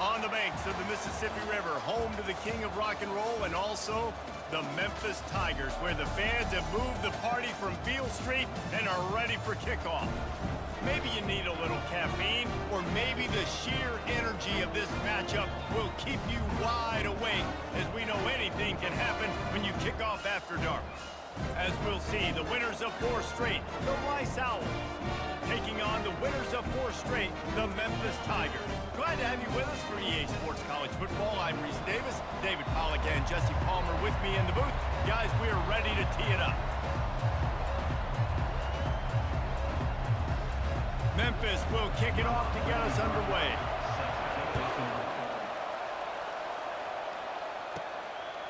On the banks of the Mississippi River, home to the king of rock and roll and also the Memphis Tigers, where the fans have moved the party from Beale Street and are ready for kickoff. Maybe you need a little caffeine, or maybe the sheer energy of this matchup will keep you wide awake, as we know anything can happen when you kick off after dark. As we'll see, the winners of 4 straight, the Rice Owls, taking on the winners of 4 straight, the Memphis Tigers. Glad to have you with us for EA Sports College Football. I'm Reese Davis, David Pollack and Jesse Palmer with me in the booth. Guys, we are ready to tee it up. Memphis will kick it off to get us underway.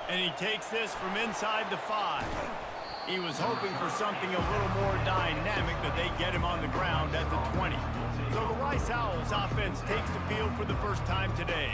And he takes this from inside the 5. He was hoping for something a little more dynamic, but they get him on the ground at the 20. So the Rice Owls offense takes the field for the first time today.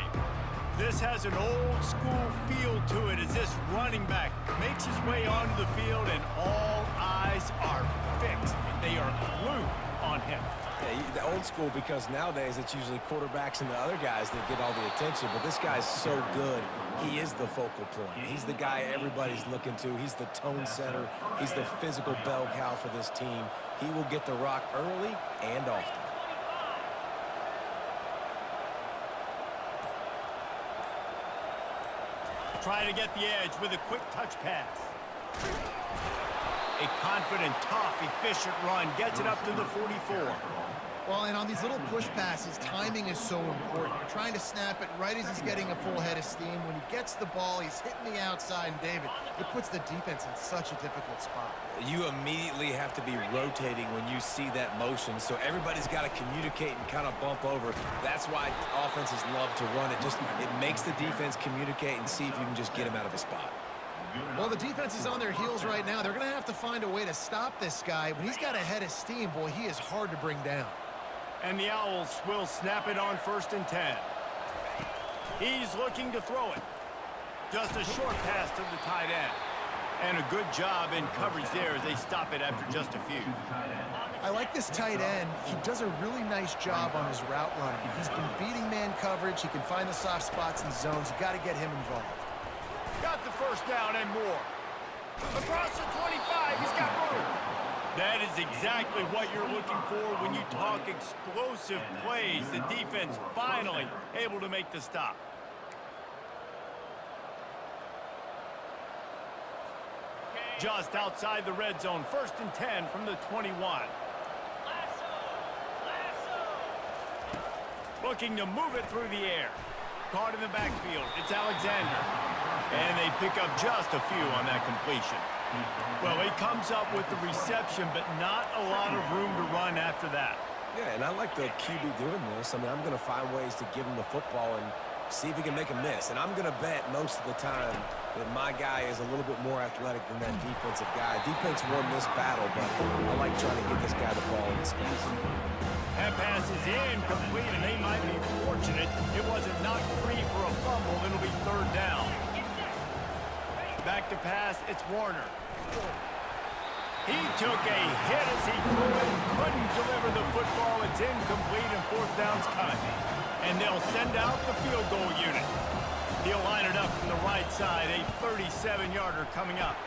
This has an old school feel to it as this running back makes his way onto the field and all eyes are fixed. They are glued on him. Yeah, the old school, because nowadays it's usually quarterbacks and the other guys that get all the attention, but this guy's so good. He is the focal point. He's the guy everybody's looking to. He's the tone setter. He's the physical bell cow for this team. He will get the rock early and often. Trying to get the edge with a quick touch pass. A confident, tough, efficient run gets it up to the 44. Well, and on these little push passes, timing is so important. You're trying to snap it right as he's getting a full head of steam. When he gets the ball, he's hitting the outside, and David, it puts the defense in such a difficult spot. You immediately have to be rotating when you see that motion, so everybody's got to communicate and kind of bump over. That's why offenses love to run it. It makes the defense communicate and see if you can just get him out of a spot. Well, the defense is on their heels right now. They're going to have to find a way to stop this guy. When he's got a head of steam, boy, he is hard to bring down. And the Owls will snap it on 1st and 10. He's looking to throw it. Just a short pass to the tight end. And a good job in coverage there as they stop it after just a few. I like this tight end. He does a really nice job on his route running. He's been beating man coverage. He can find the soft spots and zones. You got to get him involved. Got the first down and more. Across the 25, he's got room. That is exactly what you're looking for when you talk explosive plays. The defense finally able to make the stop. Just outside the red zone, 1st and 10 from the 21. Looking to move it through the air. Caught in the backfield, it's Alexander. And they pick up just a few on that completion. Well, he comes up with the reception, but not a lot of room to run after that. Yeah, and I like the QB doing this. I mean, I'm going to find ways to give him the football and see if he can make a miss. And I'm going to bet most of the time that my guy is a little bit more athletic than that defensive guy. Defense won this battle, but I like trying to get this guy the ball in space. That pass is incomplete, and they might be fortunate it wasn't knocked free for a fumble. It'll be 3rd down. Back to pass, it's Warner. He took a hit as he threw it, couldn't deliver the football. It's incomplete, and 4th down's coming. And they'll send out the field goal unit. He'll line it up from the right side, a 37-yarder coming up.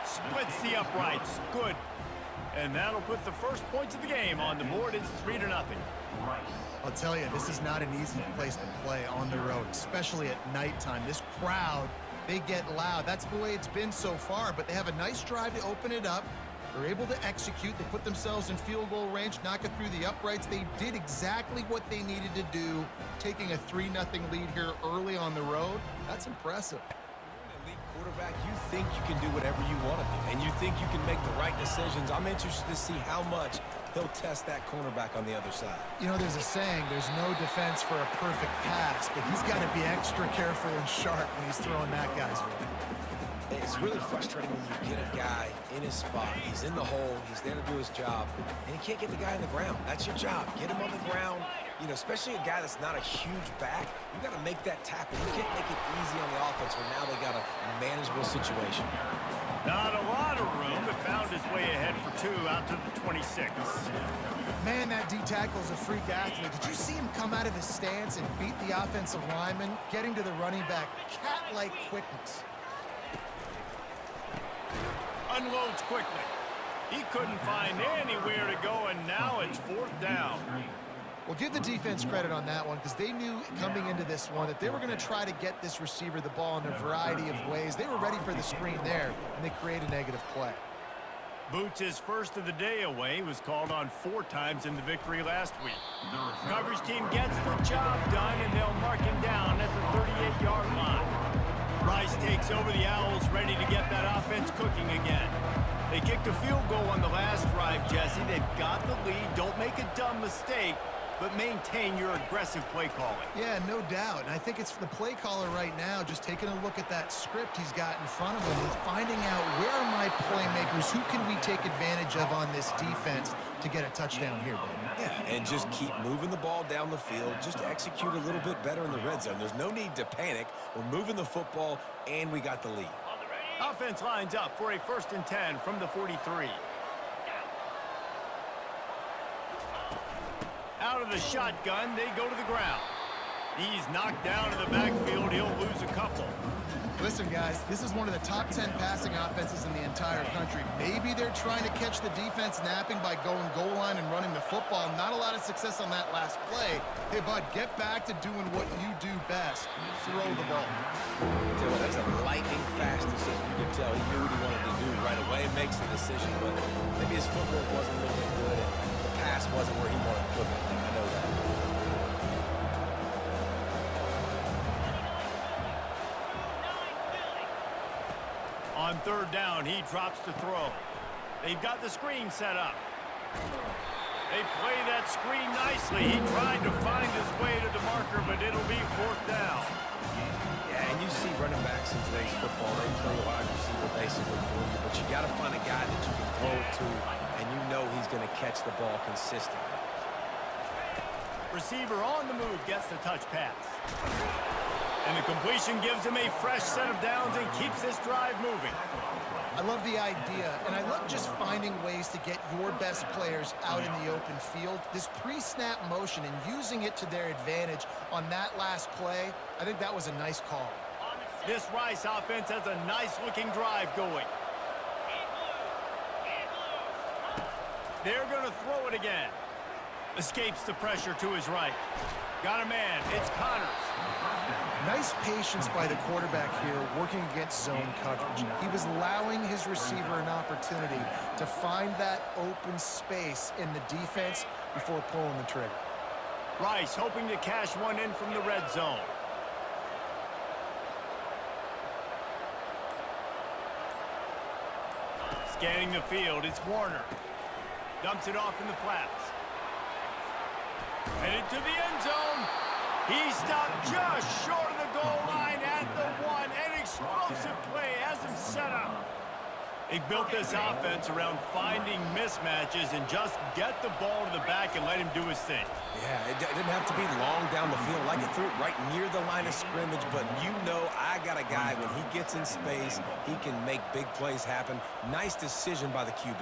Splits the uprights, good. And that'll put the first points of the game on the board. It's 3-0. I'll tell you, this is not an easy place to play on the road, especially at nighttime. This crowd, they get loud. That's the way it's been so far, but they have a nice drive to open it up. They're able to execute. They put themselves in field goal range, knock it through the uprights. They did exactly what they needed to do, taking a 3-0 lead here early on the road. That's impressive. Elite quarterback, you think you can do whatever you want to do, and you think you can make the right decisions. I'm interested to see how much he'll test that cornerback on the other side. You know, there's a saying, there's no defense for a perfect pass, but he's got to be extra careful and sharp when he's throwing that guy's way. It's really frustrating when you get a guy in his spot. He's in the hole. He's there to do his job, and he can't get the guy on the ground. That's your job. Get him on the ground. You know, especially a guy that's not a huge back. You got to make that tackle. You can't make it easy on the offense when now they got a manageable situation. Not a lot of room, but found his way ahead for 2 out to the 26. Man, that D tackle is a freak athlete. Did you see him come out of his stance and beat the offensive lineman, getting to the running back? Cat-like quickness. Unloads quickly. He couldn't find anywhere to go, and now it's 4th down. Well, give the defense credit on that one because they knew coming into this one that they were going to try to get this receiver the ball in a variety of ways. They were ready for the screen there, and they create a negative play. Boots' first of the day away was called on 4 times in the victory last week. Coverage team gets the job done, and they'll mark him down at the 38-yard line. Rice takes over the Owls, ready to get that offense cooking again. They kicked a field goal on the last drive, Jesse. They've got the lead. Don't make a dumb mistake, but maintain your aggressive play calling. Yeah, no doubt. And I think it's the play caller right now just taking a look at that script he's got in front of him and finding out where are my playmakers, who can we take advantage of on this defense to get a touchdown here, Dave. Yeah, and just keep moving the ball down the field. Just execute a little bit better in the red zone. There's no need to panic. We're moving the football, and we got the lead. Offense lines up for a 1st and 10 from the 43. Out of the shotgun, they go to the ground. He's knocked down to the backfield. He'll lose a couple. Listen, guys, this is one of the top 10 passing offenses in the entire country. Maybe they're trying to catch the defense napping by going goal line and running the football. Not a lot of success on that last play. Hey, bud, get back to doing what you do best. Throw the ball. That's a lightning fast decision. You can tell he knew what he wanted to do right away. Makes the decision, but maybe his footwork wasn't looking good and the pass wasn't where he wanted to put that thing. I know that. On 3rd down, he drops to throw. They've got the screen set up. They play that screen nicely. He tried to find his way to the marker, but it'll be 4th down. Yeah, and you see running backs in today's football, they play wide receiver basically for you, but you got to find a guy that you can throw it to, and you know he's going to catch the ball consistently. Receiver on the move gets the touch pass. And the completion gives him a fresh set of downs and keeps this drive moving. I love the idea, and I love just finding ways to get your best players out in the open field. This pre-snap motion and using it to their advantage on that last play, I think that was a nice call. This Rice offense has a nice-looking drive going. They're going to throw it again. Escapes the pressure to his right. Got a man. It's Connors. Nice patience by the quarterback here working against zone coverage. He was allowing his receiver an opportunity to find that open space in the defense before pulling the trigger. Rice hoping to cash one in from the red zone. Scanning the field, it's Warner. Dumps it off in the flats. Headed to the end zone. He stopped just short of the goal line at the 1. An explosive play has him set up. They built this offense around finding mismatches and just get the ball to the back and let him do his thing. Yeah, it didn't have to be long down the field. Like it threw it right near the line of scrimmage, but you know I got a guy, when he gets in space, he can make big plays happen. Nice decision by the QB.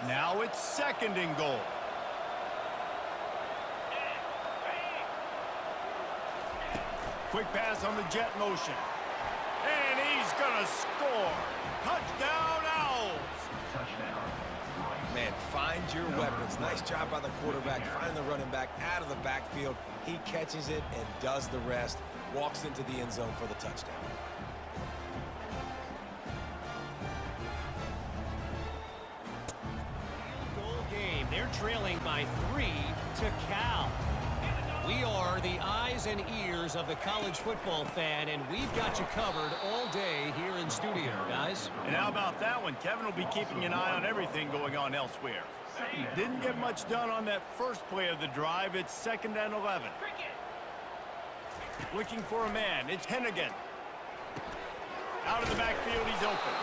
Now it's 2nd and goal. Quick pass on the jet motion. And he's going to score. Touchdown, Owls. Man, find your weapons. Nice job by the quarterback. Find the running back out of the backfield. He catches it and does the rest. Walks into the end zone for the touchdown. Goal game. They're trailing by 3 to Cal. We are the eyes and ears of the college football fan, and we've got you covered all day here in studio, guys. And how about that one? Kevin will be keeping an eye on everything going on elsewhere. Didn't get much done on that first play of the drive. It's 2nd and 11. Looking for a man. It's Hennigan. Out of the backfield, he's open.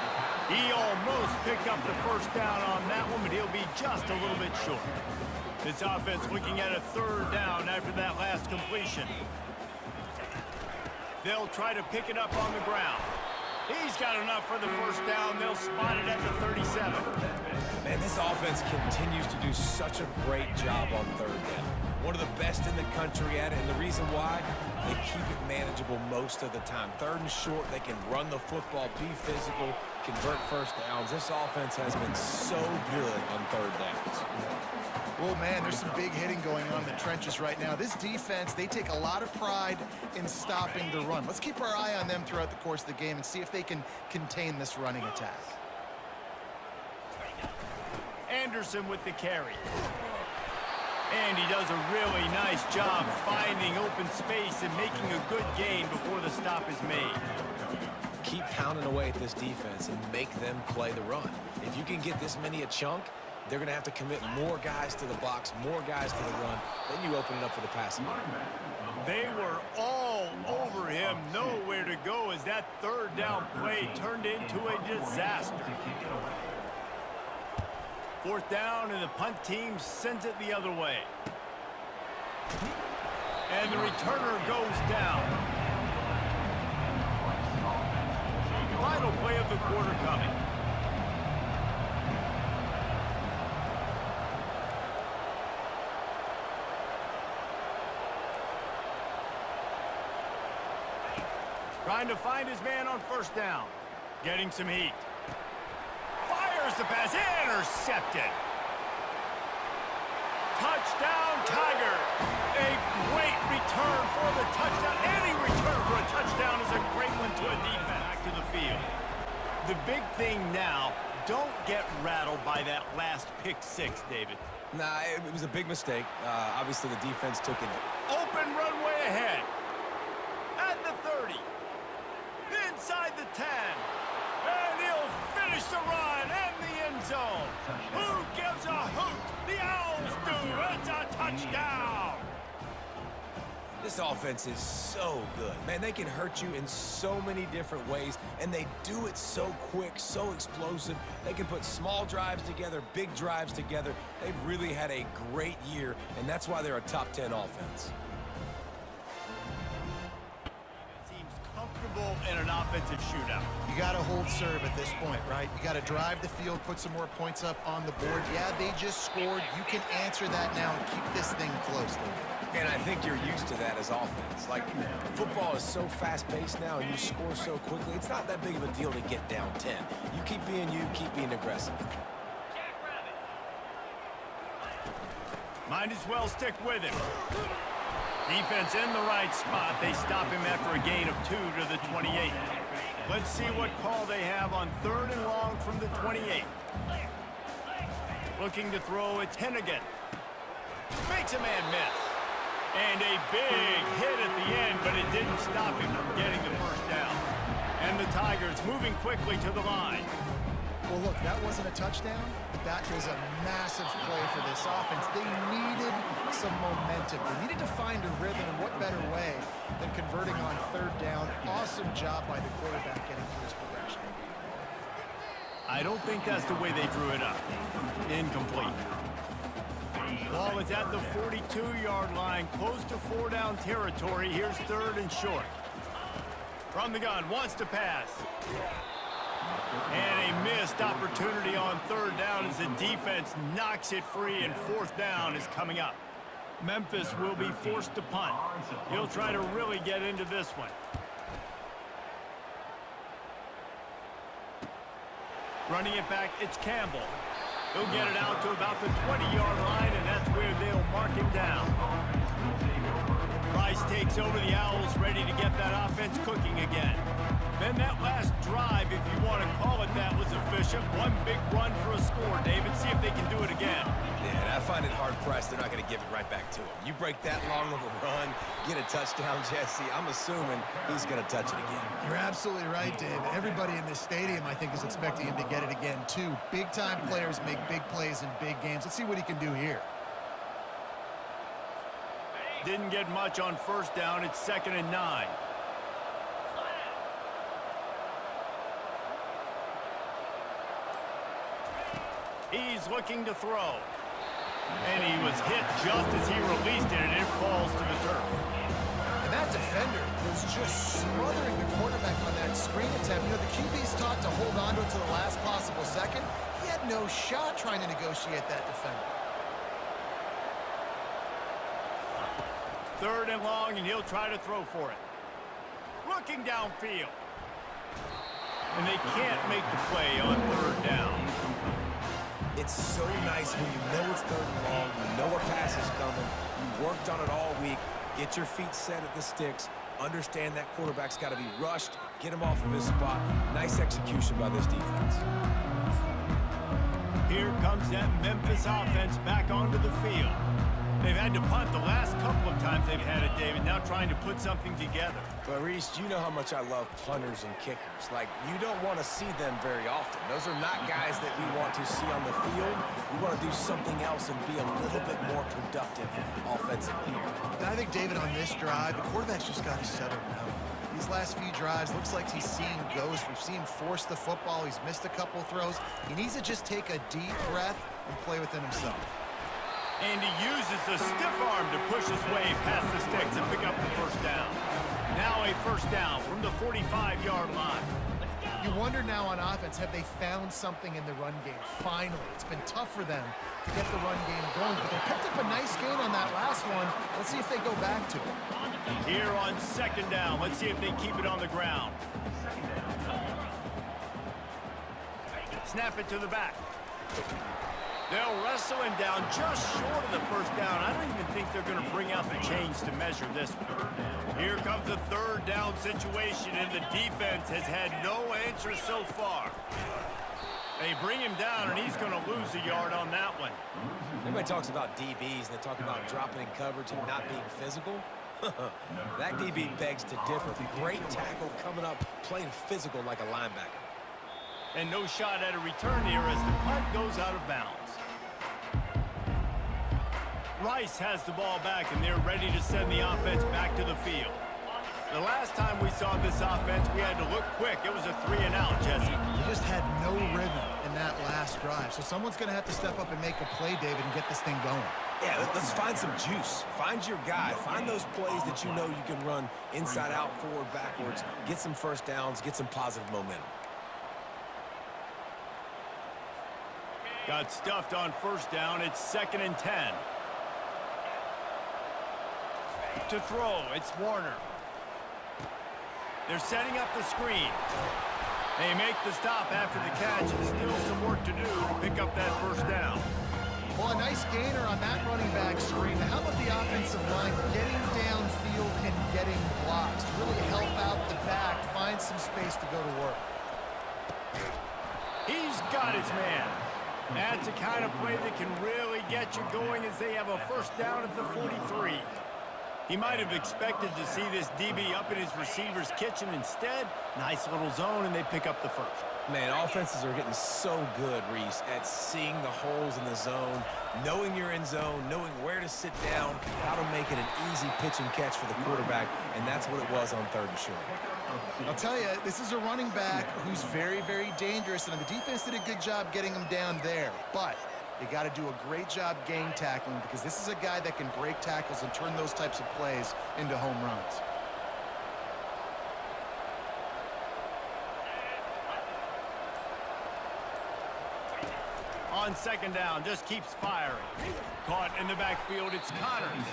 He almost picked up the first down on that one, but he'll be just a little bit short. This offense looking at a 3rd down after that last completion. They'll try to pick it up on the ground. He's got enough for the first down. They'll spot it at the 37. offense continues to do such a great job on third down. One of the best in the country at it, and the reason why, they keep it manageable most of the time. Third and short, they can run the football, be physical, convert first downs. This offense has been so good on third downs. Well, man, there's some big hitting going on in the trenches right now. This defense, they take a lot of pride in stopping the run. Let's keep our eye on them throughout the course of the game and see if they can contain this running attack. Anderson with the carry. And he does a really nice job finding open space and making a good gain before the stop is made. Keep pounding away at this defense and make them play the run. If you can get this many a chunk, they're going to have to commit more guys to the box, more guys to the run. Then you open it up for the passing game. They were all over him, nowhere to go as that third down play turned into a disaster. Fourth down, and the punt team sends it the other way. And the returner goes down. Final play of the quarter coming. Trying to find his man on first down. Getting some heat. Fires the pass. Intercepted. Touchdown, Tiger. A great return for the touchdown. Any return for a touchdown is a great one to a defense. Back to the field. The big thing now, don't get rattled by that last pick six, David. Nah, it was a big mistake. Obviously, the defense took it. Open runway ahead. At the 30. Inside the 10. And he'll finish the run and the end zone. Who gives a hoot? The Owls do. It's a touchdown. This offense is so good. Man, they can hurt you in so many different ways, and they do it so quick, so explosive. They can put small drives together, big drives together. They've really had a great year, and that's why they're a top 10 offense. In an offensive shootout. You got to hold serve at this point, right? You got to drive the field, put some more points up on the board. Yeah, they just scored. You can answer that now and keep this thing close. And I think you're used to that as offense. Like, football is so fast-paced now, and you score so quickly, it's not that big of a deal to get down 10. You keep being aggressive. Might as well stick with him. Defense in the right spot. They stop him after a gain of 2 to the 28. Let's see what call they have on third and long from the 28. Looking to throw, it's Hennigan. Makes a man miss. And a big hit at the end, but it didn't stop him from getting the first down. And the Tigers moving quickly to the line. Well, look, that wasn't a touchdown, but that was a massive play for this offense. They needed some momentum. They needed to find a rhythm, and what better way than converting on third down. Awesome job by the quarterback getting through his progression. I don't think that's the way they drew it up. Incomplete. Ball is at the 42-yard line, close to 4-down territory. Here's third and short. From the gun, wants to pass. And a missed opportunity on third down as the defense knocks it free, and fourth down is coming up. Memphis will be forced to punt. He'll try to really get into this one. Running it back, it's Campbell. He'll get it out to about the 20-yard line, and that's where they'll mark him down. Rice takes over the Owls, ready to get that offense cooking again. Then that last drive, if you want to call it that, was efficient. One big run for a score, David. See if they can do it again. Yeah, and I find it hard-pressed they're not going to give it right back to him. You break that long of a run, get a touchdown, Jesse, I'm assuming he's going to touch it again. You're absolutely right, Dave. Everybody in this stadium, I think, is expecting him to get it again, too. Big-time players make big plays in big games. Let's see what he can do here. Didn't get much on first down. It's 2nd and 9. He's looking to throw. And he was hit just as he released it, and it falls to the turf. And And that defender was just smothering the quarterback on that screen attempt. You know, the QB's taught to hold on to it to the last possible second. He had no shot trying to negotiate that defender. 3rd and long, and he'll try to throw for it. Looking downfield. And they can't make the play on 3rd down. It's so nice when you know it's 3rd and long, you know a pass is coming, you worked on it all week, get your feet set at the sticks, understand that quarterback's got to be rushed, get him off of his spot. Nice execution by this defense. Here comes that Memphis offense back onto the field. They've had to punt the last couple of times they've had it, David, now trying to put something together. But, Reese, you know how much I love punters and kickers. Like, you don't want to see them very often. Those are not guys that we want to see on the field. We want to do something else and be a little bit more productive offensively. I think, David, on this drive, the quarterback's just got to settle down. These last few drives, looks like he's seeing ghosts. We've seen him force the football. He's missed a couple throws. He needs to just take a deep breath and play within himself. And he uses the stiff arm to push his way past the sticks and pick up the 1st down. Now a 1st down from the 45-yard line. You wonder now on offense, have they found something in the run game? Finally, it's been tough for them to get the run game going, but they picked up a nice gain on that last one. Let's see if they go back to it. Here on 2nd down, let's see if they keep it on the ground. Snap it to the back. They'll wrestle him down just short of the 1st down. I don't even think they're going to bring out the chains to measure this one. Here comes a 3rd down situation, and the defense has had no answer so far. They bring him down, and he's going to lose a yard on that one. Everybody talks about DBs, and they talk about dropping in coverage and not being physical. That DB begs to differ. Great tackle coming up, playing physical like a linebacker. And no shot at a return here as the punt goes out of bounds. Rice has the ball back, and they're ready to send the offense back to the field. The last time we saw this offense, we had to look quick. It was a 3-and-out, Jesse. They just had no rhythm in that last drive. So someone's going to have to step up and make a play, David, and get this thing going. Yeah, let's find some juice. Find your guy. Find those plays that you know you can run inside out, forward, backwards. Get some 1st downs. Get some positive momentum. Got stuffed on 1st down. It's 2nd and 10. To throw, it's Warner. They're setting up the screen. They make the stop after the catch, and still some work to do to pick up that 1st down. Well, a nice gainer on that running back screen. Now, how about the offensive line getting downfield and getting blocks to really help out the back, find some space to go to work? He's got his man. That's the kind of play that can really get you going as they have a 1st down at the 43. He might have expected to see this DB up in his receiver's kitchen. Instead, nice little zone, and they pick up the 1st. Man, offenses are getting so good, Reese, at seeing the holes in the zone, knowing you're in zone, knowing where to sit down, how to make it an easy pitch and catch for the quarterback, and that's what it was on 3rd and short. I'll tell you, this is a running back who's very, very dangerous, and the defense did a good job getting him down there. But they got to do a great job gang tackling, because this is a guy that can break tackles and turn those types of plays into home runs. On 2nd down, just keeps firing. Caught in the backfield, it's Connors.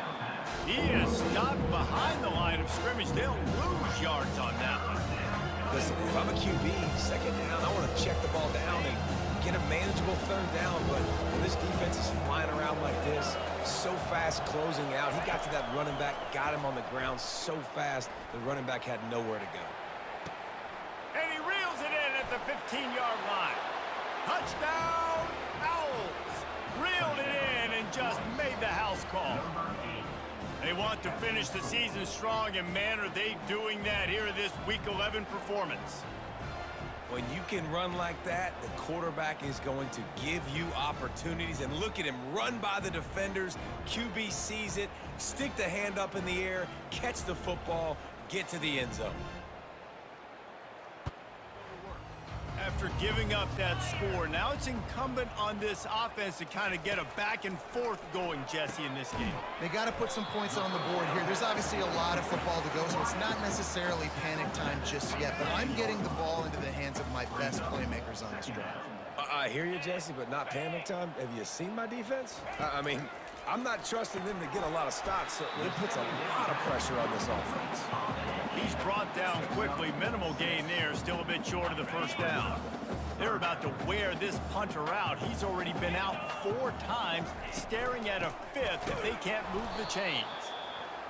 He is stopped behind the line of scrimmage. They'll lose yards on that one. Listen, if I'm a QB, 2nd down, I want to check the ball down and get a manageable 3rd down, but when this defense is flying around like this, so fast closing out, he got to that running back, got him on the ground so fast, the running back had nowhere to go. And he reels it in at the 15-yard line. Touchdown, Owls! Reeled it in and just made the house call. They want to finish the season strong, and man, are they doing that here in this Week 11 performance. When you can run like that, the quarterback is going to give you opportunities. And look at him run by the defenders. QB sees it, stick the hand up in the air, catch the football, get to the end zone. After after giving up that score. Now it's incumbent on this offense to kind of get a back and forth going, Jesse, in this game. They got to put some points on the board here. There's obviously a lot of football to go, so it's not necessarily panic time just yet, but I'm getting the ball into the hands of my best playmakers on this drive. I hear you, Jesse, but not panic time. Have you seen my defense? I mean, I'm not trusting them to get a lot of stops, so it puts a lot of pressure on this offense. He's brought down quickly. Minimal gain there, still a bit short of the first down. They're about to wear this punter out. He's already been out 4 times, staring at a 5th if they can't move the chains.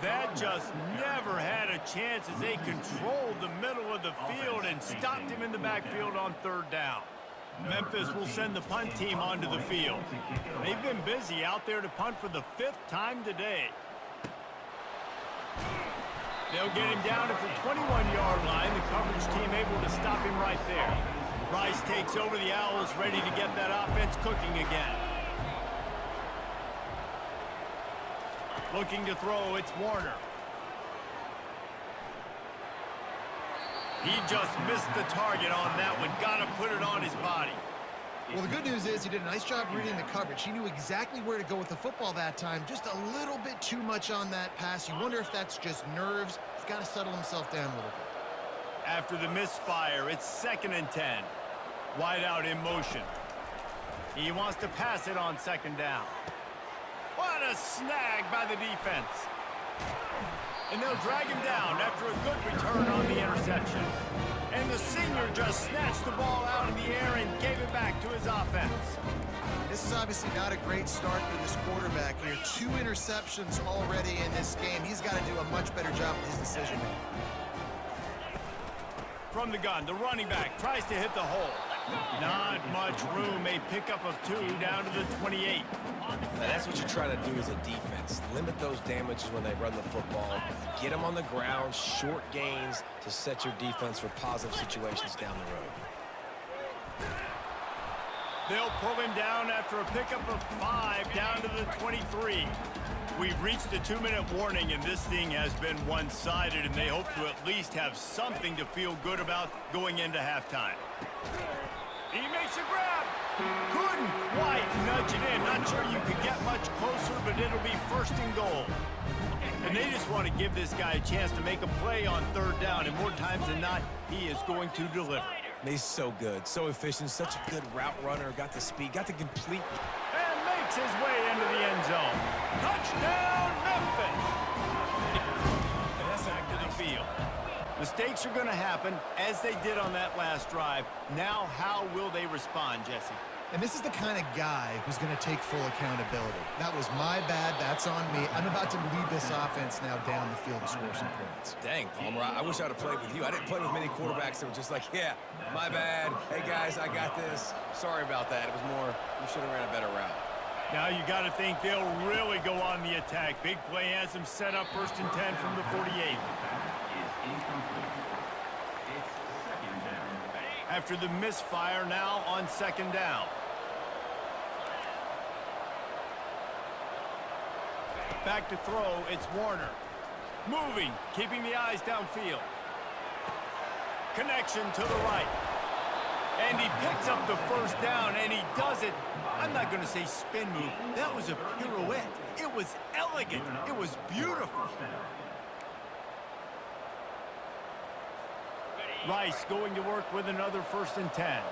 That just never had a chance as they controlled the middle of the field and stopped him in the backfield on 3rd down. Memphis will send the punt team onto the field. They've been busy out there to punt for the 5th time today. They'll get him down at the 21-yard line. The coverage team able to stop him right there. Rice takes over the Owls, ready to get that offense cooking again. Looking to throw, it's Warner. He just missed the target on that one. Got to put it on his body. Well, the good news is he did a nice job reading the coverage. He knew exactly where to go with the football that time. Just a little bit too much on that pass. You wonder if that's just nerves. He's got to settle himself down a little bit. After the misfire, it's 2nd and 10. Wide out in motion. He wants to pass it on 2nd down. What a snag by the defense. And they'll drag him down after a good return on the interception. And the senior just snatched the ball out in the air and gave it back to his offense. This is obviously not a great start for this quarterback here. 2 interceptions already in this game. He's got to do a much better job with his decision-making. From the gun, the running back tries to hit the hole. Not much room. A pickup of 2 down to the 28. Now, that's what you try to do as a defense. Limit those damages when they run the football. Get them on the ground, short gains to set your defense for positive situations down the road. They'll pull him down after a pickup of 5 down to the 23. We've reached the 2-minute warning, and this thing has been one-sided, and they hope to at least have something to feel good about going into halftime. He makes a grab. Couldn't quite nudge it in. Not sure you could get much closer, but it'll be 1st and goal. And they just want to give this guy a chance to make a play on 3rd down, and more times than not, he is going to deliver. He's so good, so efficient, such a good route runner, got the speed, got the complete... And makes his way into the end zone. Touchdown, Memphis! And that's back to the field. Mistakes are going to happen, as they did on that last drive. Now, how will they respond, Jesse? And this is the kind of guy who's going to take full accountability. That was my bad. That's on me. I'm about to lead this offense now down the field to score some points. Dang, Palmer, I wish I would have played with you. I didn't play with many quarterbacks that were just like, yeah, my bad. Hey, guys, I got this. Sorry about that. It was more, we should have ran a better route. Now you got to think they'll really go on the attack. Big play has them set up 1st and 10 from the 48. After the misfire, now on 2nd down. Back to throw, it's Warner. Moving, keeping the eyes downfield. Connection to the right. And he picks up the 1st down, and he does it. I'm not going to say spin move. That was a pirouette. It was elegant. It was beautiful. Rice going to work with another 1st and 10.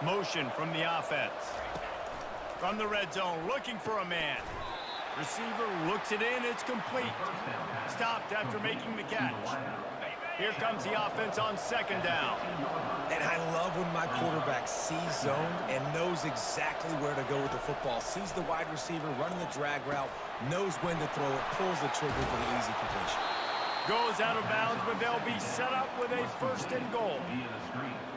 Motion from the offense. From the red zone, looking for a man. Receiver looks it in, it's complete. Stopped after making the catch. Here comes the offense on 2nd down. And I love when my quarterback sees zone and knows exactly where to go with the football. Sees the wide receiver running the drag route, knows when to throw it, pulls the trigger for the easy completion. Goes out of bounds, but they'll be set up with a 1st and goal.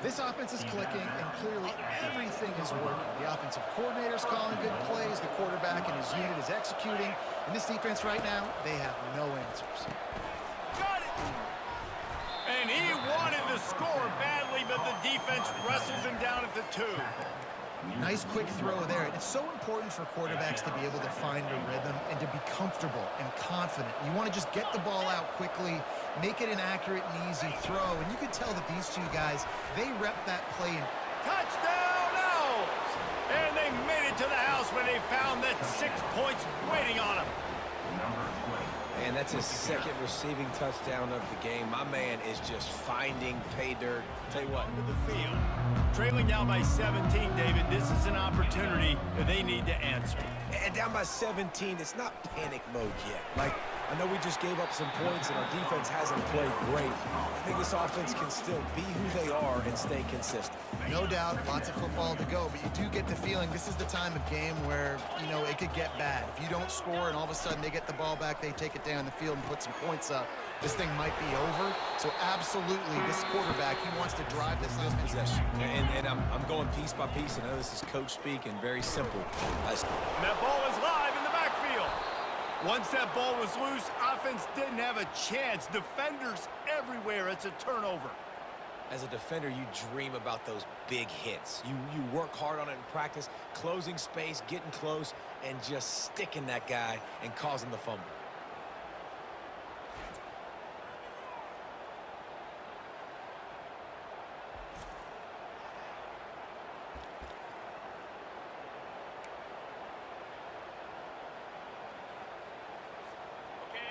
This offense is clicking, and clearly everything is working. The offensive coordinator's calling good plays, the quarterback and his unit is executing, and this defense right now, they have no answers. Got it! And he wanted the score badly, but the defense wrestles him down at the 2. Nice quick throw there. It's so important for quarterbacks to be able to find a rhythm and to be comfortable and confident. You want to just get the ball out quickly, make it an accurate and easy throw. And you can tell that these two guys, they rep that play. Touchdown Owls! And they made it to the house when they found that 6 points waiting on them. And that's his second receiving touchdown of the game. My man is just finding pay dirt. Tell you what. To the field. Trailing down by 17, David, this is an opportunity that they need to answer. And down by 17, it's not panic mode yet. Like, I know we just gave up some points and our defense hasn't played great. I think this offense can still be who they are and stay consistent. No doubt, lots of football to go, but you do get the feeling this is the time of game where, you know, it could get bad. If you don't score and all of a sudden they get the ball back, they take it down the field and put some points up, this thing might be over. So absolutely, this quarterback, he wants to drive this possession. And I'm going piece by piece. I know this is coach speak and very simple. And that ball is live in the backfield. Once that ball was loose, offense didn't have a chance. Defenders everywhere. It's a turnover. As a defender, you dream about those big hits. You work hard on it in practice, closing space, getting close, and just sticking that guy and causing the fumble.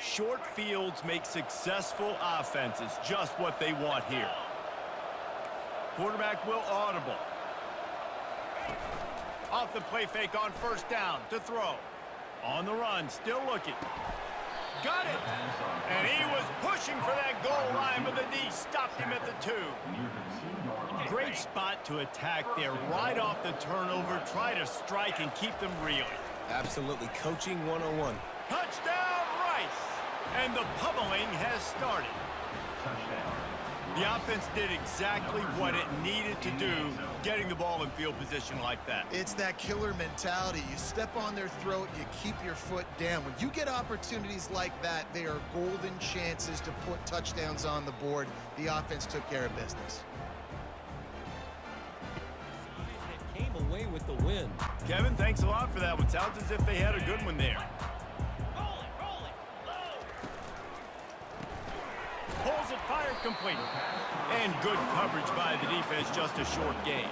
Short fields make successful offenses just what they want here. Quarterback will audible. Off the play fake on first down to throw. On the run, still looking. Got it! And he was pushing for that goal line, but the D stopped him at the 2. Great spot to attack there right off the turnover. Try to strike and keep them reeling. Absolutely. Coaching 101. Touchdown, Rice! And the pummeling has started. The offense did exactly what it needed to do, getting the ball in field position like that. It's that killer mentality. You step on their throat, you keep your foot down. When you get opportunities like that, they are golden chances to put touchdowns on the board. The offense took care of business. Came away with the win. Kevin, thanks a lot for that one. Sounds as if they had a good one there. Pulls it, fired, complete. And good coverage by the defense, just a short gain.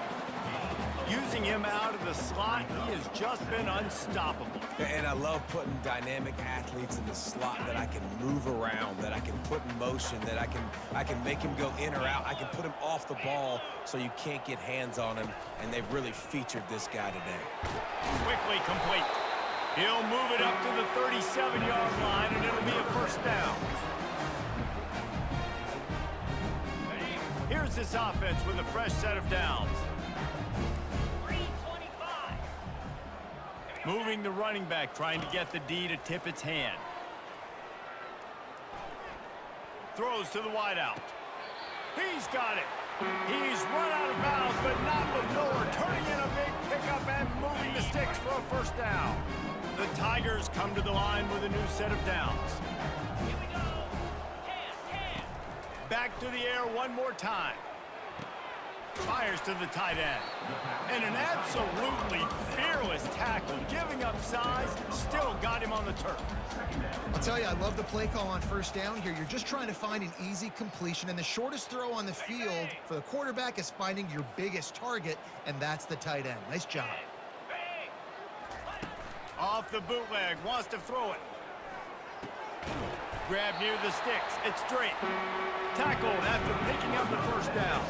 Using him out of the slot, he has just been unstoppable. And I love putting dynamic athletes in the slot that I can move around, that I can put in motion, that I can make him go in or out. I can put him off the ball so you can't get hands on him, and they've really featured this guy today. Quickly complete. He'll move it up to the 37-yard line, and it'll be a first down. Here's this offense with a fresh set of downs. Moving the running back, trying to get the D to tip its hand. Throws to the wideout. He's got it. He's run out of bounds, but not before turning in a big pickup and moving the sticks for a first down. The Tigers come to the line with a new set of downs. Back to the air one more time. Fires to the tight end. And an absolutely fearless tackle, giving up size, still got him on the turf. I'll tell you, I love the play call on first down here. You're just trying to find an easy completion, and the shortest throw on the field for the quarterback is finding your biggest target, and that's the tight end. Nice job. Off the bootleg, wants to throw it. Grab near the sticks, it's straight. Tackled after picking up the first down.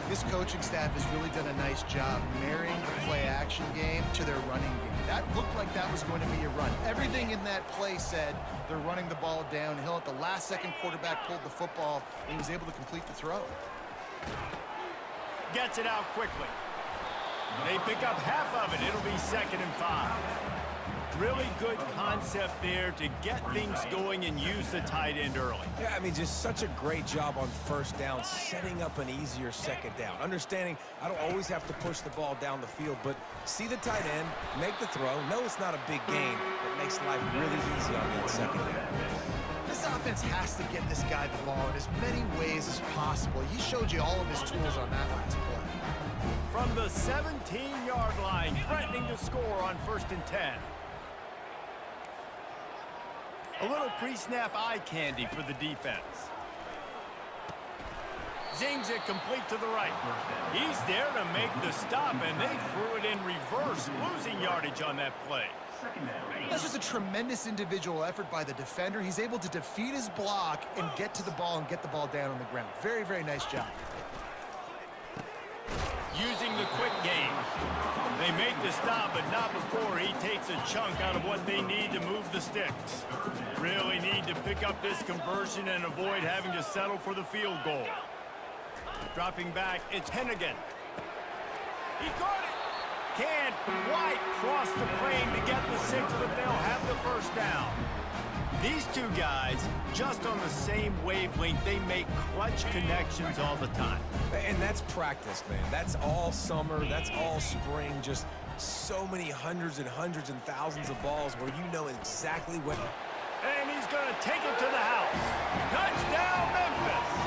This coaching staff has really done a nice job marrying the play-action game to their running game. That looked like that was going to be a run. Everything in that play said they're running the ball downhill. At the last second, quarterback pulled the football, and he was able to complete the throw. Gets it out quickly. They pick up half of it. It'll be 2nd and 5. Really good concept there to get things going and use the tight end early. Yeah, I mean, just such a great job on first down, setting up an easier second down. Understanding I don't always have to push the ball down the field, but see the tight end, make the throw. No, it's not a big gain, but makes life really easy on that second down. This offense has to get this guy the ball in as many ways as possible. He showed you all of his tools on that last play. from the 17-yard line, threatening to score on 1st and 10. A little pre-snap eye candy for the defense. Zings it complete to the right. He's there to make the stop, and they threw it in reverse, losing yardage on that play. That's just a tremendous individual effort by the defender. He's able to defeat his block and get to the ball and get the ball down on the ground. Very, very nice job. Using the quick game. They make the stop, but not before he takes a chunk out of what they need to move the sticks. Really need to pick up this conversion and avoid having to settle for the field goal. Dropping back, it's Hennigan. He got it. Can't quite cross the plane to get the 6, but they'll have the first down. These two guys, just on the same wavelength, they make clutch connections all the time. And that's practice, man. That's all summer. That's all spring. Just so many hundreds and hundreds and thousands of balls where you know exactly when. And he's going to take it to the house. Touchdown, Memphis!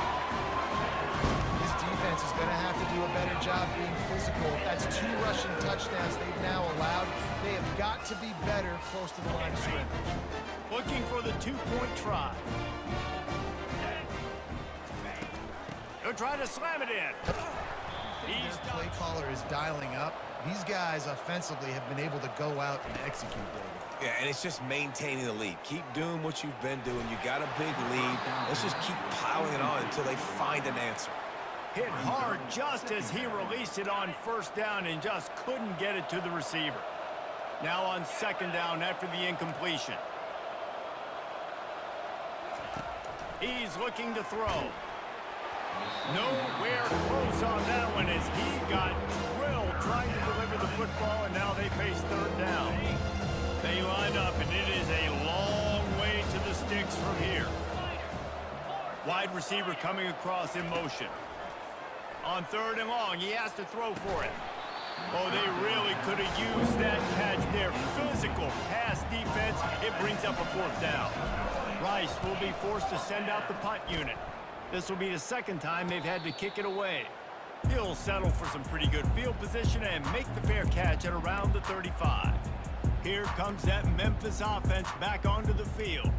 Defense is going to have to do a better job being physical. That's 2 rushing touchdowns they've now allowed. They have got to be better close to the line of scrimmage. Looking for the 2-point try. He'll try to slam it in. Their play caller is dialing up. These guys offensively have been able to go out and execute, David. Yeah, and it's just maintaining the lead. Keep doing what you've been doing. You got a big lead. Let's just keep piling it on until they find an answer. Hit hard just as he released it on 1st down and just couldn't get it to the receiver. Now on 2nd down after the incompletion. He's looking to throw. Nowhere close on that one as he got drilled trying to deliver the football, and now they face 3rd down. They line up, and it is a long way to the sticks from here. Wide receiver coming across in motion. On 3rd and long, he has to throw for it. Oh, they really could have used that catch there. Physical pass defense. It brings up a 4th down. Rice will be forced to send out the punt unit. This will be the 2nd time they've had to kick it away. He'll settle for some pretty good field position and make the fair catch at around the 35. Here comes that Memphis offense back onto the field.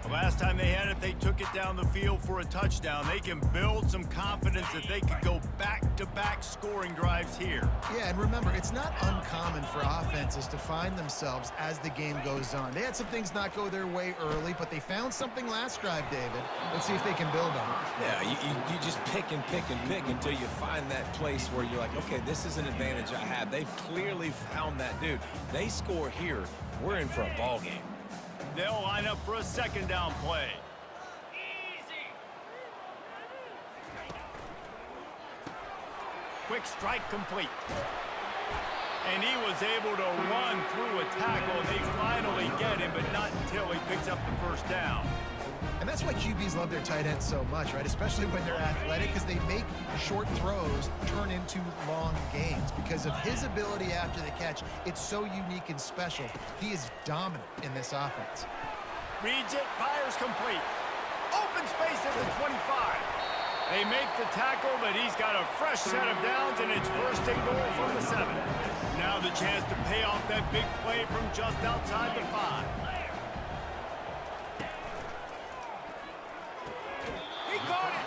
The last time they had it, they took it down the field for a touchdown. They can build some confidence that they could go back-to-back scoring drives here. Yeah, and remember, it's not uncommon for offenses to find themselves as the game goes on. They had some things not go their way early, but they found something last drive, David. Let's see if they can build on it. Yeah, you just pick and pick and pick until you find that place where you're like, okay, this is an advantage I have. They've clearly found that dude. They score here, we're in for a ball game. They'll line up for a 2nd down play. Quick strike complete. And he was able to run through a tackle. They finally get him, but not until he picks up the 1st down. And that's why QBs love their tight ends so much, right? Especially when they're athletic, because they make short throws turn into long gains. Because of his ability after the catch, it's so unique and special. He is dominant in this offense. Reads it, fires complete. Open space at the 25. They make the tackle, but he's got a fresh set of downs, and it's 1st and goal from the 7. Now the chance to pay off that big play from just outside the 5. He caught it,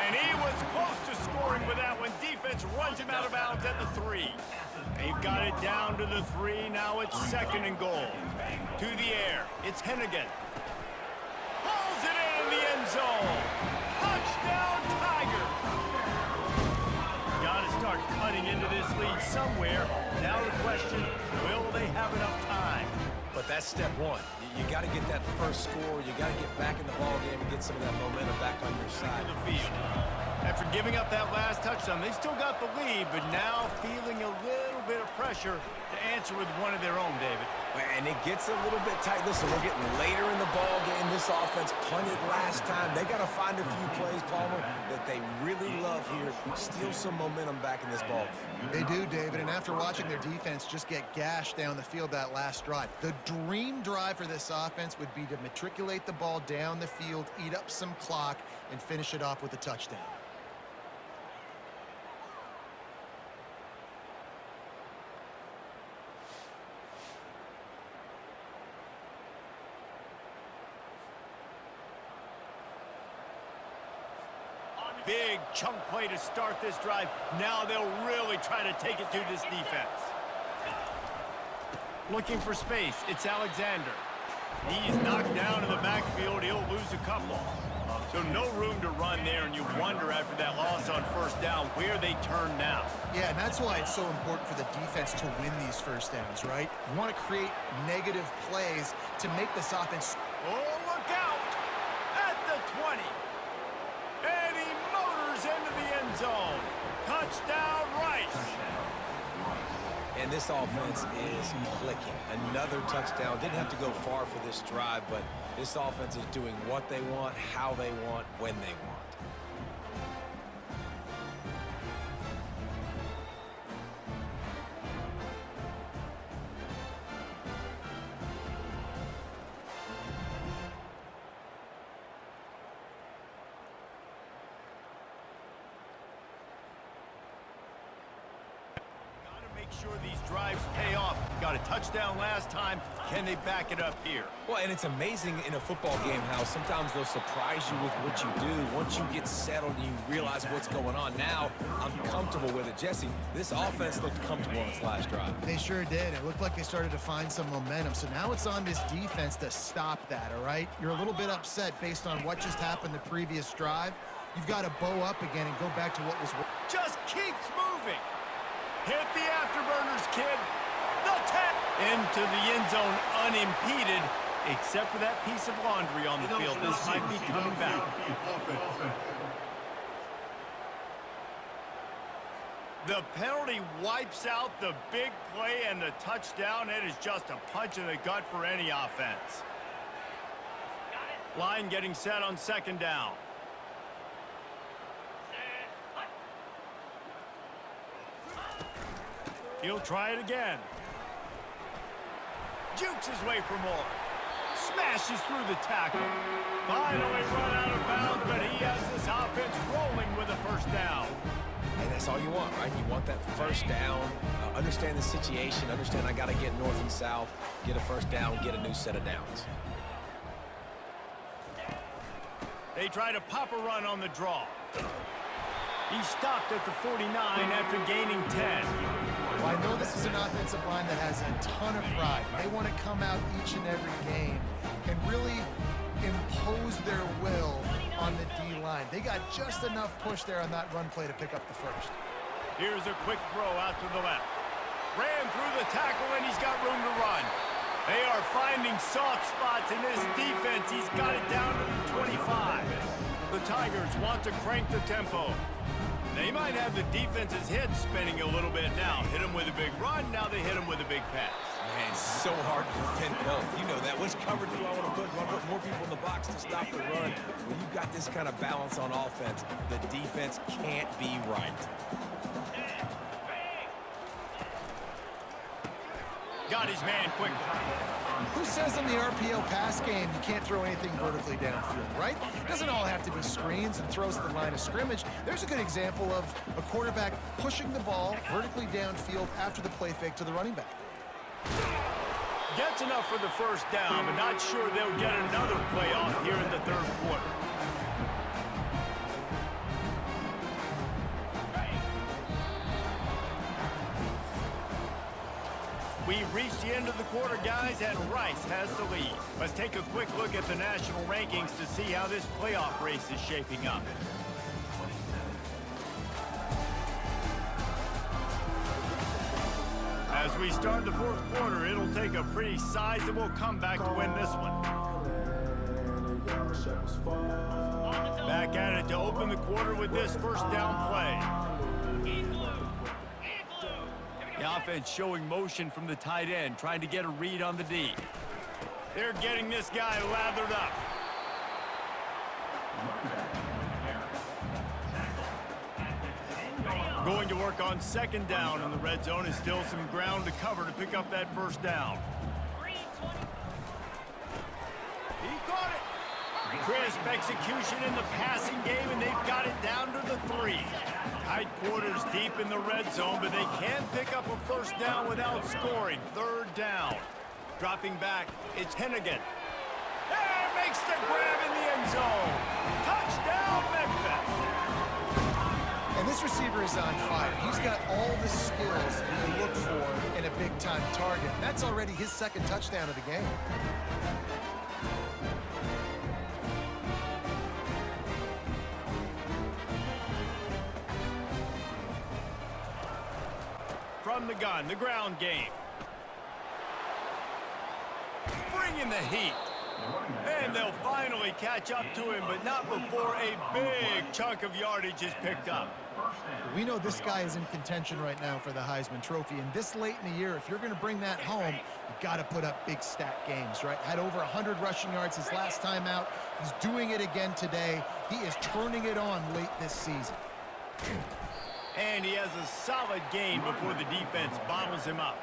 and he was close to scoring with that one. Defense runs him out of bounds at the 3. They've got it down to the 3. Now it's 2nd and goal. To the air, it's Hennigan. Pulls it in the end zone. Touchdown, Tigers! Got to start cutting into this lead somewhere. Now the question, will they have enough time? But that's step 1. You got to get that first score. You got to get back in the ball game and get some of that momentum back on your side. To the field. After giving up that last touchdown, they still got the lead, but now feeling a little bit of pressure to answer with one of their own, David. And it gets a little bit tight. Listen, we're getting later in the ball game. This offense punted last time. They got to find a few plays, Palmer, that they really love here. Steal some momentum back in this ball game. They do, David, and after watching their defense just get gashed down the field that last drive, the dream drive for this offense would be to matriculate the ball down the field, eat up some clock, and finish it off with a touchdown. Big chunk play to start this drive. Now they'll really try to take it to this defense. Looking for space. It's Alexander. He's knocked down in the backfield. He'll lose a couple. So no room to run there, and you wonder after that loss on first down where they turn now. Yeah, and that's why it's so important for the defense to win these first downs, right? You want to create negative plays to make this offense. Oh, look out! At the 20. And he motors into the end zone. Touchdown, Rice. And this offense is clicking. Another touchdown. Didn't have to go far for this drive, but this offense is doing what they want, how they want, when they want. Sure these drives pay off. Got a touchdown last time. Can they back it up here? Well, and it's amazing in a football game how sometimes they'll surprise you with what you do. Once you get settled and you realize what's going on, now I'm comfortable with it. Jesse, this offense looked comfortable on its last drive. They sure did. It looked like they started to find some momentum. So now it's on this defense to stop that, all right? You're a little bit upset based on what just happened the previous drive. You've got to bow up again and go back to what was. Just keeps moving. Hit the afterburners, kid. The 10. Into the end zone unimpeded, except for that piece of laundry on the field. This might be coming back. The penalty wipes out the big play and the touchdown. It is just a punch in the gut for any offense. Line getting set on second down. He'll try it again. Jukes his way for more. Smashes through the tackle. Finally run out of bounds, but he has this offense rolling with a first down. And that's all you want, right? You want that first down, understand the situation, understand I got to get north and south, get a first down, get a new set of downs. They try to pop a run on the draw. He stopped at the 49 after gaining 10. Well, I know this is an offensive line that has a ton of pride. They want to come out each and every game and really impose their will on the D-line. They got just enough push there on that run play to pick up the first. Here's a quick throw out to the left. Ran through the tackle, and he's got room to run. They are finding soft spots in this defense. He's got it down to the 25. The Tigers want to crank the tempo. They might have the defense's head spinning a little bit now. Hit him with a big run, now they hit him with a big pass. Man, so hard to defend both. You know that. Which coverage do I want to put? Do I put more people in the box to stop the run? When you've got this kind of balance on offense, the defense can't be right. Got his man quickly. Who says in the RPO pass game you can't throw anything vertically downfield, right? It doesn't all have to be screens and throws at the line of scrimmage. There's a good example of a quarterback pushing the ball vertically downfield after the play fake to the running back. Gets enough for the first down, but not sure they'll get another playoff here in the third quarter. We've reached the end of the quarter, guys, and Rice has the lead. Let's take a quick look at the national rankings to see how this playoff race is shaping up. As we start the fourth quarter, it'll take a pretty sizable comeback to win this one. Back at it to open the quarter with this first down play. The offense showing motion from the tight end, trying to get a read on the D. They're getting this guy lathered up. Going to work on second down in the red zone. Is still some ground to cover to pick up that first down. He caught it. Crisp execution in the passing game, and they've got it down to the 3. Tight quarters deep in the red zone, but they can pick up a first down without scoring. Third down. Dropping back, it's Hennigan. And makes the grab in the end zone. Touchdown, Memphis. And this receiver is on fire. He's got all the skills that you look for in a big-time target. That's already his second touchdown of the game. From the gun, the ground game. Bringing the heat. And they'll finally catch up to him, but not before a big chunk of yardage is picked up. We know this guy is in contention right now for the Heisman Trophy, and this late in the year, if you're going to bring that home, you've got to put up big stat games, right? Had over 100 rushing yards his last time out. He's doing it again today. He is turning it on late this season. And he has a solid gain before the defense bottles him up.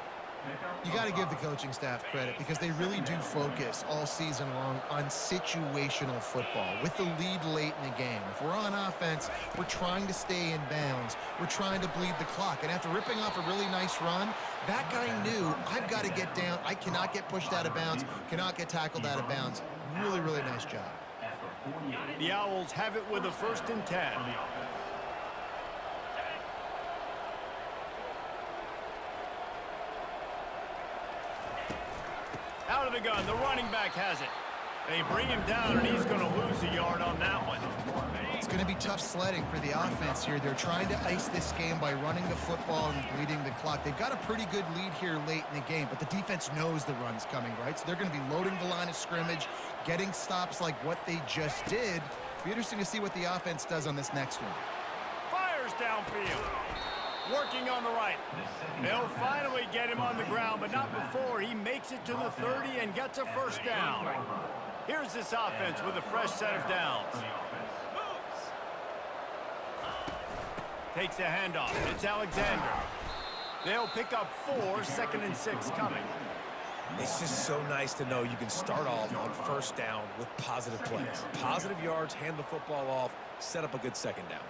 You got to give the coaching staff credit because they really do focus all season long on situational football with the lead late in the game. If we're on offense, we're trying to stay in bounds. We're trying to bleed the clock. And after ripping off a really nice run, that guy knew, I've got to get down. I cannot get pushed out of bounds, cannot get tackled out of bounds. Really, really nice job. The Owls have it with a 1st and 10. Out of the gun, the running back has it. They bring him down, and he's going to lose a yard on that one. It's going to be tough sledding for the offense here. They're trying to ice this game by running the football and bleeding the clock. They've got a pretty good lead here late in the game, but the defense knows the run's coming, right? So they're going to be loading the line of scrimmage, getting stops like what they just did. Be interesting to see what the offense does on this next one. Fires downfield. Working on the right. They'll finally get him on the ground, but not before he makes it to the 30 and gets a 1st down. Here's this offense with a fresh set of downs. Takes a handoff. It's Alexander. They'll pick up 4, 2nd and 6 coming. It's just so nice to know you can start off on 1st down with positive plays. Positive yards, hand the football off, set up a good 2nd down.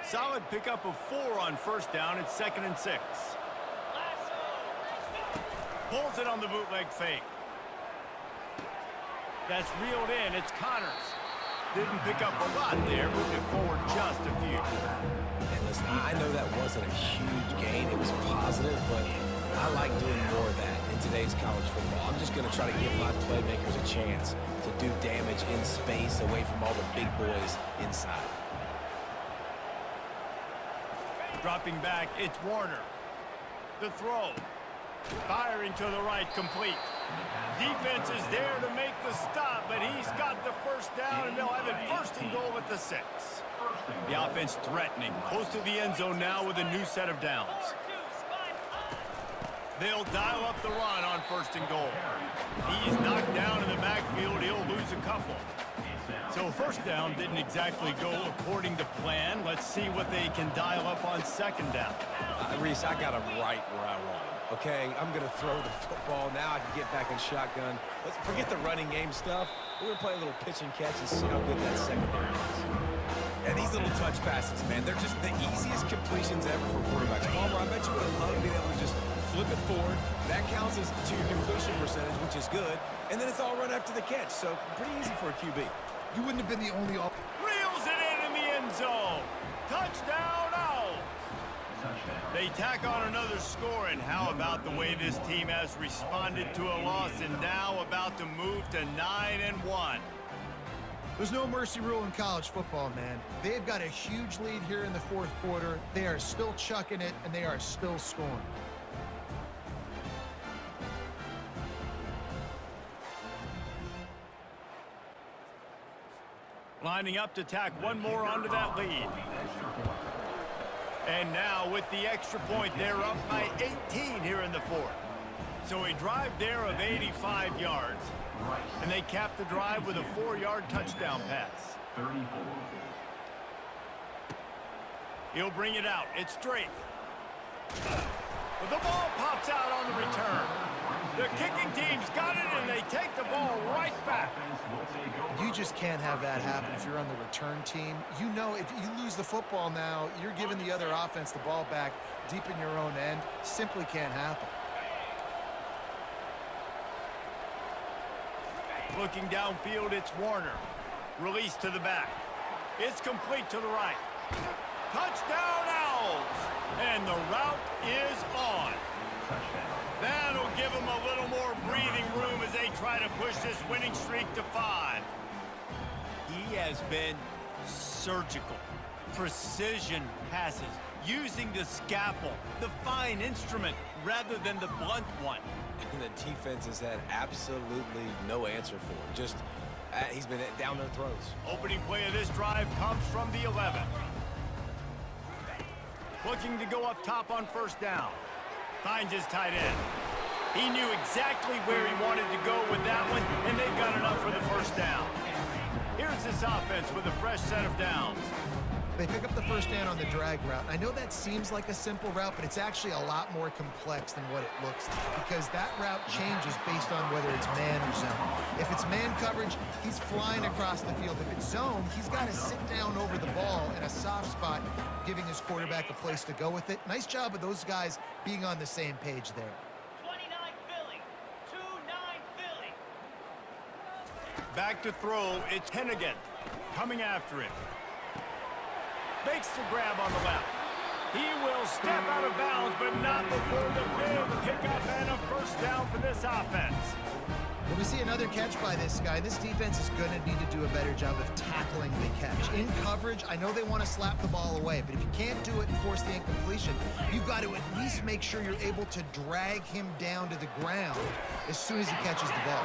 Solid pickup of 4 on 1st down. It's 2nd and 6. Pulls it on the bootleg fake. That's reeled in. It's Connors. Didn't pick up a lot there, moving forward just a few. And listen, I know that wasn't a huge gain. It was positive, but I like doing more of that in today's college football. I'm just going to try to give my playmakers a chance to do damage in space away from all the big boys inside. Dropping back, it's Warner. The throw. Firing to the right, complete. Defense is there to make the stop, but he's got the 1st down, and they'll have it 1st and goal at the 6. The offense threatening, close to the end zone now with a new set of downs. They'll dial up the run on 1st and goal. He's knocked down in the backfield. He'll lose a couple. So 1st down didn't exactly go according to plan. Let's see what they can dial up on 2nd down. Reese, I got him right where I want him. Okay, I'm going to throw the football. Now I can get back in shotgun. Let's forget the running game stuff. We're going to play a little pitch and catch and see how good that secondary is. And these little touch passes, man, they're just the easiest completions ever for quarterbacks. Palmer, I bet you would have loved being able to just flip it forward. That counts as to your completion percentage, which is good. And then it's all run after the catch, so pretty easy for a QB. You wouldn't have been the only... Reels it in the end zone. Touchdown, Owls. They tack on another score, and how about the way this team has responded to a loss and now about to move to 9-1. There's no mercy rule in college football, man. They've got a huge lead here in the 4th quarter. They are still chucking it, and they are still scoring. Lining up to tack one more onto that lead. And now with the extra point, they're up by 18 here in the 4th. So a drive there of 85 yards. And they cap the drive with a 4-yard touchdown pass. He'll bring it out. It's straight. But the ball pops out on the return. The kicking team's got it, and they take the ball right back. You just can't have that happen if you're on the return team. You know, if you lose the football now, you're giving the other offense the ball back deep in your own end. Simply can't happen. Looking downfield, it's Warner. Release to the back. It's complete to the right. Touchdown, Owls! And the route is on. That'll give them a little more breathing room as they try to push this winning streak to 5. He has been surgical. Precision passes, using the scalpel, the fine instrument, rather than the blunt one. And the defense has had absolutely no answer for him. Just, he's been down their throats. Opening play of this drive comes from the 11. Looking to go up top on first down. Finds his tight end. He knew exactly where he wanted to go with that one, and they've got enough for the first down. Here's this offense with a fresh set of downs. They pick up the first down on the drag route. I know that seems like a simple route, but it's actually a lot more complex than what it looks like, because that route changes based on whether it's man or zone. If it's man coverage, he's flying across the field. If it's zone, he's got to sit down over the ball in a soft spot, giving his quarterback a place to go with it. Nice job of those guys being on the same page there. 29 Philly, 2-9 Philly. Back to throw, it's Hennigan coming after him. Makes the grab on the left. He will step out of bounds, but not before the big pickup and a first down for this offense. When we see another catch by this guy, this defense is going to need to do a better job of tackling the catch. In coverage, I know they want to slap the ball away, but if you can't do it and force the incompletion, you've got to at least make sure you're able to drag him down to the ground as soon as he catches the ball.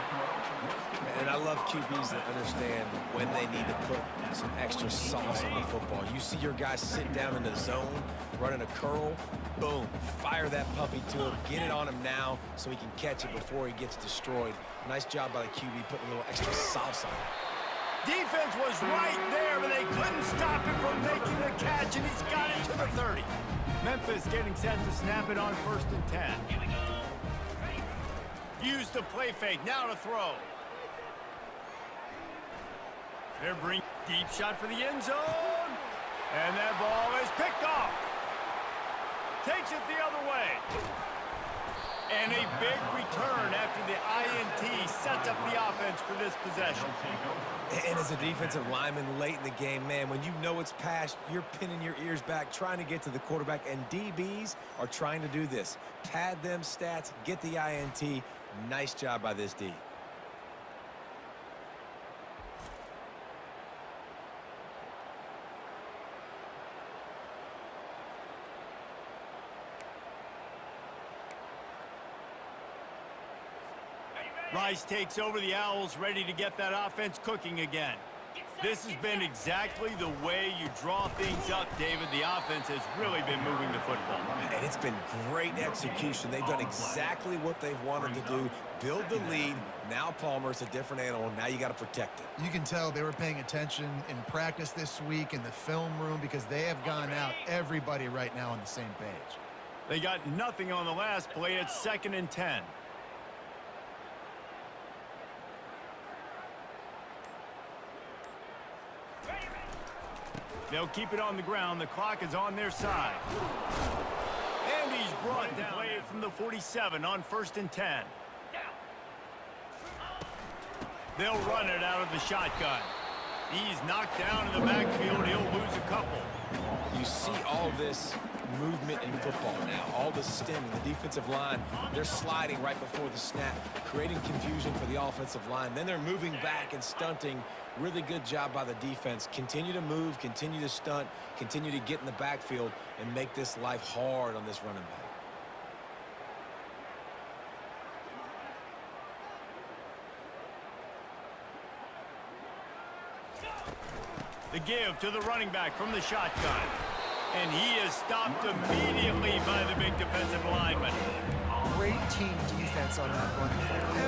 And I love QBs that understand when they need to put some extra sauce on the football. You see your guy sit down in the zone, running a curl, boom, fire that puppy to him, get it on him now so he can catch it before he gets destroyed. Nice job by the QB putting a little extra sauce on it. Defense was right there, but they couldn't stop him from making the catch, and he's got it to the 30. Memphis getting set to snap it on 1st and 10. Use the play fake, now to throw. They're bringing deep shot for the end zone. And that ball is picked off. Takes it the other way. And a big return after the INT sets up the offense for this possession. And as a defensive lineman late in the game, man, when you know it's past, you're pinning your ears back, trying to get to the quarterback, and DBs are trying to do this. Pad them stats, get the INT. Nice job by this D. Rice takes over the Owls, ready to get that offense cooking again. This has been exactly the way you draw things up, David. The offense has really been moving the football. And it's been great execution. They've done exactly what they've wanted to do. Build the lead. Now Palmer's a different animal. Now you got to protect it. You can tell they were paying attention in practice this week in the film room, because they have gone out, everybody right now on the same page. They got nothing on the last play. It's 2nd and 10. They'll keep it on the ground. The clock is on their side. And he's brought down. Play from the 47 on 1st and 10. They'll run it out of the shotgun. He's knocked down in the backfield. He'll lose a couple. You see all this movement in football now, all the stemming, the defensive line, they're sliding right before the snap, creating confusion for the offensive line. Then they're moving back and stunting. Really good job by the defense. Continue to move, continue to stunt, continue to get in the backfield and make this life hard on this running back. The give to the running back from the shotgun. And he is stopped immediately by the big defensive lineman. Great team defense on that one.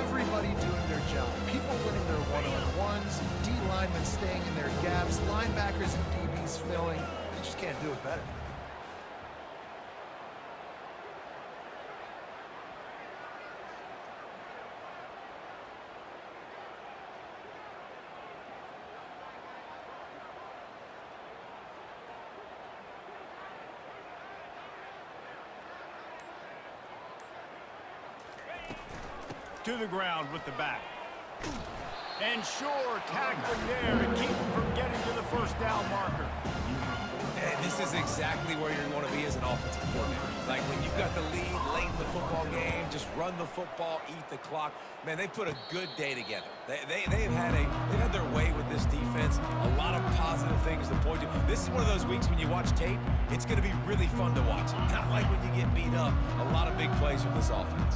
Everybody doing their job. People winning their one-on-ones, D linemen staying in their gaps, linebackers and DBs filling. You just can't do it better. To the ground with the back. And sure, tackling there to keep him from getting to the first down marker. And this is exactly where you want to be as an offensive coordinator. Like when you've got the lead late in the football game, just run the football, eat the clock. Man, they've put a good day together. They've had their way with this defense. A lot of positive things to point to. This is one of those weeks when you watch tape, it's going to be really fun to watch. Not like when you get beat up. A lot of big plays from this offense.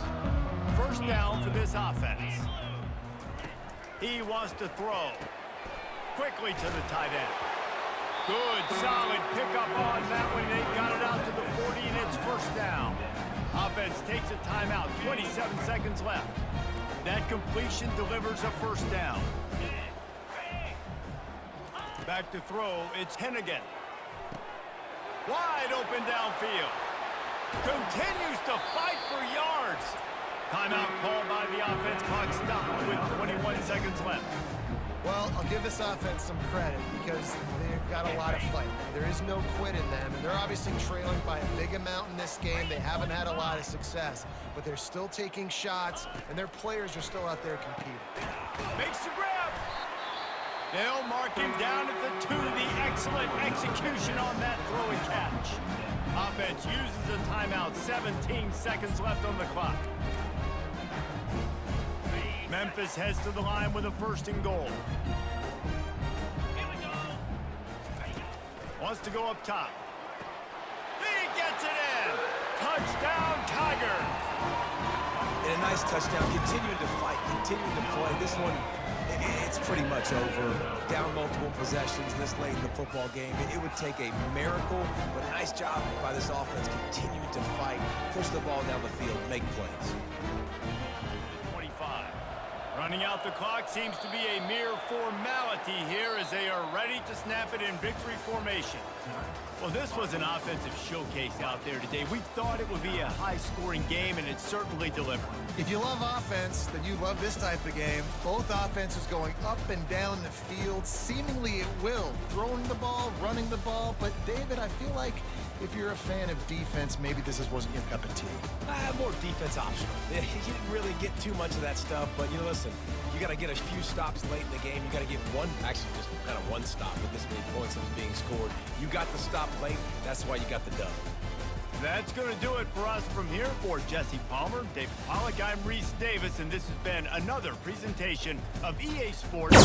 First down for this offense. He wants to throw. Quickly to the tight end. Good, solid pickup on that one. They got it out to the 40, and it's first down. Offense takes a timeout. 27 seconds left. That completion delivers a first down. Back to throw. It's Hennigan. Wide open downfield. Continues to fight for yards. Timeout called by the offense. Clock stopped with 21 seconds left. Well, I'll give this offense some credit because they've got a lot of fight. There is no quit in them, and they're obviously trailing by a big amount in this game. They haven't had a lot of success, but they're still taking shots, and their players are still out there competing. Makes the grab. They'll mark him down at the 2. The excellent execution on that throw and catch. Offense uses a timeout. 17 seconds left on the clock. Memphis heads to the line with a first and goal. Wants to go up top. He gets it in. Touchdown, Tigers. And a nice touchdown. Continuing to fight, continuing to play. This one, it's pretty much over. Down multiple possessions this late in the football game. It would take a miracle, but a nice job by this offense continuing to fight, push the ball down the field, make plays. Running out the clock seems to be a mere formality here as they are ready to snap it in victory formation. Well, this was an offensive showcase out there today. We thought it would be a high-scoring game, and it certainly delivered. If you love offense, then you love this type of game. Both offenses going up and down the field, seemingly at will, throwing the ball, running the ball. But, David, I feel like if you're a fan of defense, maybe this wasn't your cup of tea. More defense optional. You didn't really get too much of that stuff, but, you know, listen, you got to get a few stops late in the game. You got to get one, actually just kind of one stop with this many points that was being scored. You got the stop late. That's why you got the dub. That's going to do it for us from here. For Jesse Palmer, David Pollack, I'm Reese Davis, and this has been another presentation of EA Sports.